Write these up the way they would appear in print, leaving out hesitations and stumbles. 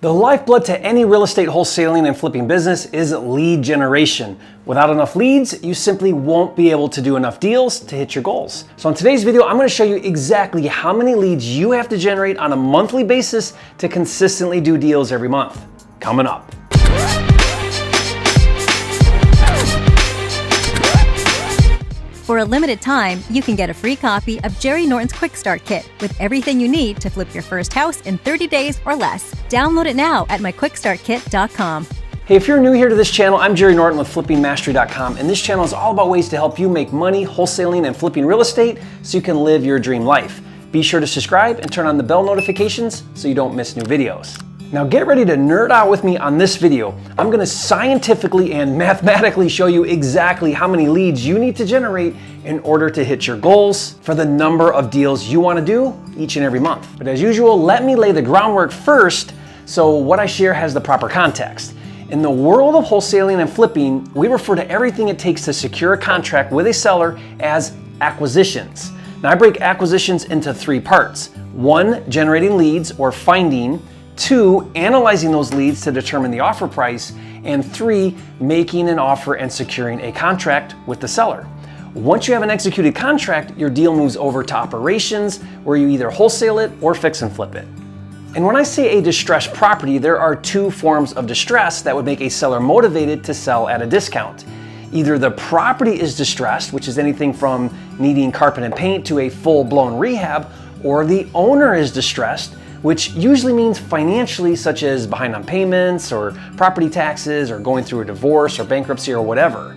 The lifeblood to any real estate wholesaling and flipping business is lead generation. Without enough leads, you simply won't be able to do enough deals to hit your goals. So in today's video, I'm going to show you exactly how many leads you have to generate on a monthly basis to consistently do deals every month. Coming up. For a limited time, you can get a free copy of Jerry Norton's Quick Start Kit with everything you need to flip your first house in 30 days or less. Download it now at myquickstartkit.com. Hey, if you're new here to this channel, I'm Jerry Norton with flippingmastery.com, and this channel is all about ways to help you make money wholesaling and flipping real estate so you can live your dream life. Be sure to subscribe and turn on the bell notifications so you don't miss new videos. Now get ready to nerd out with me on this video. I'm going to scientifically and mathematically show you exactly how many leads you need to generate in order to hit your goals for the number of deals you want to do each and every month. But as usual, let me lay the groundwork first so what I share has the proper context. In the world of wholesaling and flipping, we refer to everything it takes to secure a contract with a seller as acquisitions. Now I break acquisitions into three parts. 1, generating leads or finding. 2, analyzing those leads to determine the offer price, and 3, making an offer and securing a contract with the seller. Once you have an executed contract, your deal moves over to operations, where you either wholesale it or fix and flip it. And when I say a distressed property, there are 2 forms of distress that would make a seller motivated to sell at a discount. Either the property is distressed, which is anything from needing carpet and paint to a full-blown rehab, or the owner is distressed, which usually means financially, such as behind on payments or property taxes or going through a divorce or bankruptcy or whatever.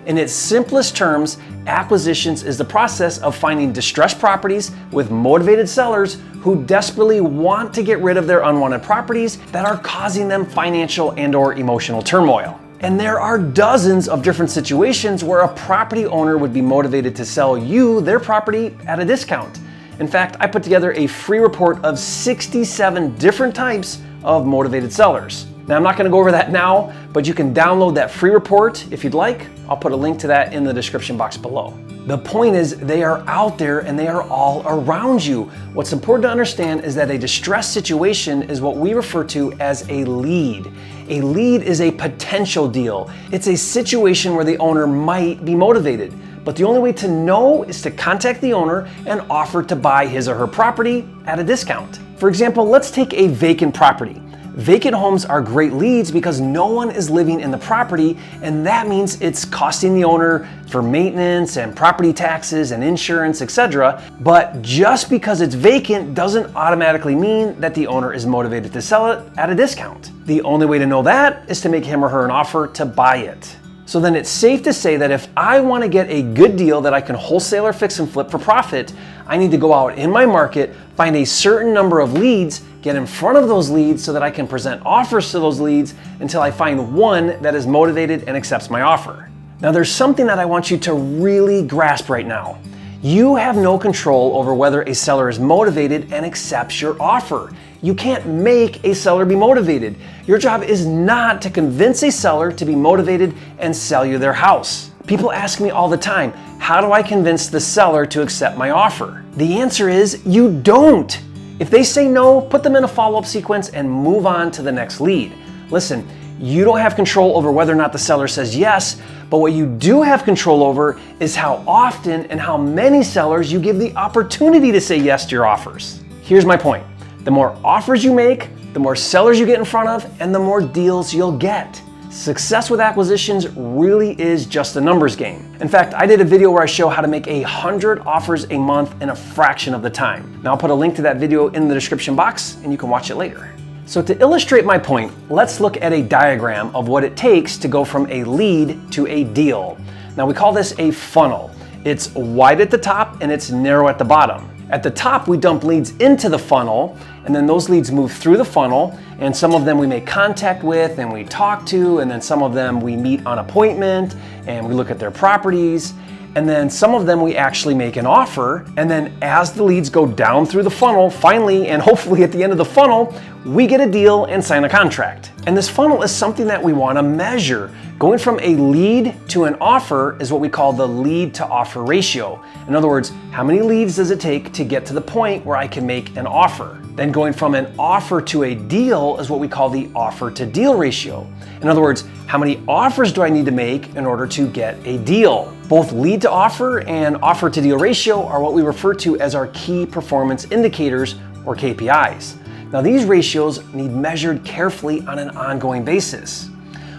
In its simplest terms, acquisitions is the process of finding distressed properties with motivated sellers who desperately want to get rid of their unwanted properties that are causing them financial and/or emotional turmoil. And there are dozens of different situations where a property owner would be motivated to sell you their property at a discount. In fact, I put together a free report of 67 different types of motivated sellers. Now, I'm not going to go over that now, but you can download that free report if you'd like. I'll put a link to that in the description box below. The point is, they are out there and they are all around you. What's important to understand is that a distressed situation is what we refer to as a lead. A lead is a potential deal. It's a situation where the owner might be motivated. But the only way to know is to contact the owner and offer to buy his or her property at a discount. For example, let's take a vacant property. Vacant homes are great leads because no one is living in the property, and that means it's costing the owner for maintenance and property taxes and insurance, etc. But just because it's vacant doesn't automatically mean that the owner is motivated to sell it at a discount. The only way to know that is to make him or her an offer to buy it. So then it's safe to say that if I want to get a good deal that I can wholesale or fix and flip for profit, I need to go out in my market, find a certain number of leads, get in front of those leads so that I can present offers to those leads until I find one that is motivated and accepts my offer. Now there's something that I want you to really grasp right now. You have no control over whether a seller is motivated and accepts your offer. You can't make a seller be motivated. Your job is not to convince a seller to be motivated and sell you their house. People ask me all the time, how do I convince the seller to accept my offer? The answer is you don't. If they say no, put them in a follow-up sequence and move on to the next lead. Listen, you don't have control over whether or not the seller says yes, but what you do have control over is how often and how many sellers you give the opportunity to say yes to your offers. Here's my point. The more offers you make, the more sellers you get in front of, and the more deals you'll get. Success with acquisitions really is just a numbers game. In fact, I did a video where I show how to make 100 offers a month in a fraction of the time. Now I'll put a link to that video in the description box and you can watch it later. So to illustrate my point, let's look at a diagram of what it takes to go from a lead to a deal. Now we call this a funnel. It's wide at the top and it's narrow at the bottom. At the top, we dump leads into the funnel, and then those leads move through the funnel, and some of them we make contact with and we talk to, and then some of them we meet on appointment and we look at their properties. and then some of them we actually make an offer, and then as the leads go down through the funnel, finally and hopefully at the end of the funnel, we get a deal and sign a contract. And this funnel is something that we want to measure. Going from a lead to an offer is what we call the lead to offer ratio. In other words, how many leads does it take to get to the point where I can make an offer? Then going from an offer to a deal is what we call the offer to deal ratio. In other words, how many offers do I need to make in order to get a deal? Both lead to offer and offer to deal ratio are what we refer to as our key performance indicators, or KPIs. Now these ratios need measured carefully on an ongoing basis.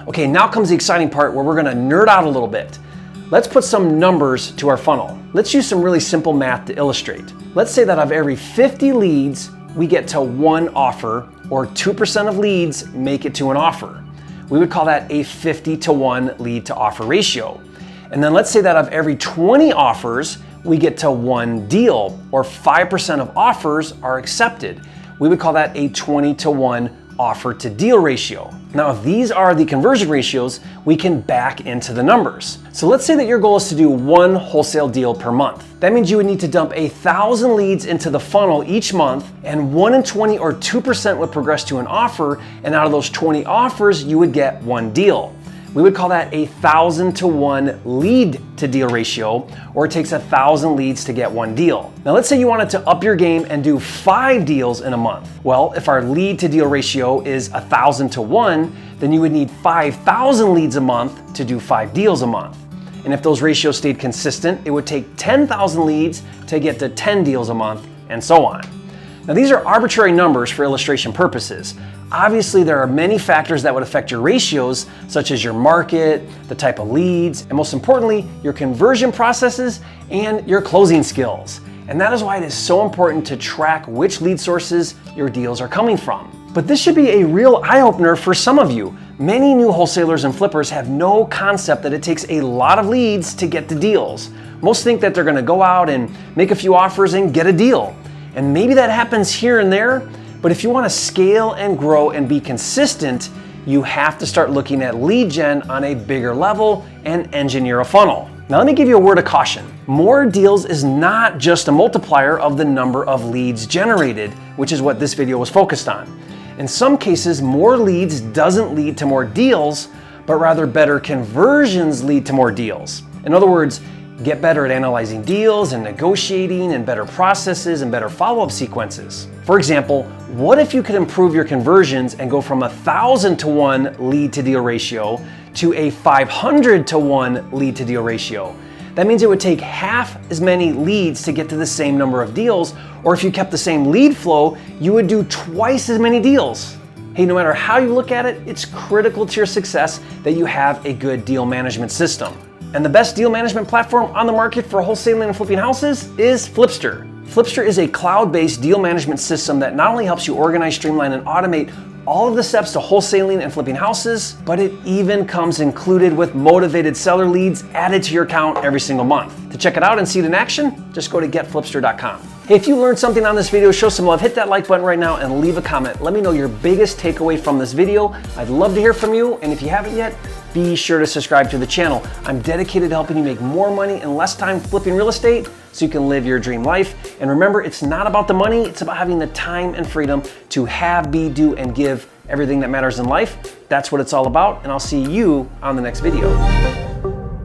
Okay, now comes the exciting part where we're gonna nerd out a little bit. Let's put some numbers to our funnel. Let's use some really simple math to illustrate. Let's say that of every 50 leads, we get to one offer, or 2% of leads make it to an offer. We would call that a 50 to 1 lead to offer ratio. And then let's say that of every 20 offers, we get to one deal, or 5% of offers are accepted. We would call that a 20 to 1 offer to deal ratio. Now, if these are the conversion ratios, we can back into the numbers. So let's say that your goal is to do one wholesale deal per month. That means you would need to dump 1,000 leads into the funnel each month, and 1 in 20 or 2% would progress to an offer, and out of those 20 offers, you would get one deal. We would call that a 1,000 to 1 lead to deal ratio, or it takes 1,000 leads to get one deal. Now let's say you wanted to up your game and do 5 deals in a month. Well, if our lead to deal ratio is 1,000 to 1, then you would need 5,000 leads a month to do 5 deals a month. And if those ratios stayed consistent, it would take 10,000 leads to get to 10 deals a month, and so on. Now these are arbitrary numbers for illustration purposes. Obviously, there are many factors that would affect your ratios, such as your market, the type of leads, and most importantly, your conversion processes and your closing skills. And that is why it is so important to track which lead sources your deals are coming from. But this should be a real eye-opener for some of you. Many new wholesalers and flippers have no concept that it takes a lot of leads to get the deals. Most think that they're going to go out and make a few offers and get a deal. And maybe that happens here and there, but if you want to scale and grow and be consistent, you have to start looking at lead gen on a bigger level and engineer a funnel. Now let me give you a word of caution. More deals is not just a multiplier of the number of leads generated, which is what this video was focused on. In some cases, more leads doesn't lead to more deals, but rather better conversions lead to more deals. In other words, get better at analyzing deals and negotiating and better processes and better follow-up sequences. For example, what if you could improve your conversions and go from 1,000 to 1 lead to deal ratio to a 500 to 1 lead to deal ratio? That means it would take half as many leads to get to the same number of deals, or if you kept the same lead flow, you would do twice as many deals. Hey, no matter how you look at it, it's critical to your success that you have a good deal management system. And the best deal management platform on the market for wholesaling and flipping houses is FLIPSTER. FLIPSTER is a cloud-based deal management system that not only helps you organize, streamline, and automate all of the steps to wholesaling and flipping houses, but it even comes included with motivated seller leads added to your account every single month. To check it out and see it in action, just go to getflipster.com. Hey, if you learned something on this video, show some love, hit that like button right now and leave a comment. Let me know your biggest takeaway from this video. I'd love to hear from you, and if you haven't yet, be sure to subscribe to the channel. I'm dedicated to helping you make more money in less time flipping real estate so you can live your dream life. And remember, it's not about the money, it's about having the time and freedom to have, be, do, and give everything that matters in life. That's what it's all about, and I'll see you on the next video.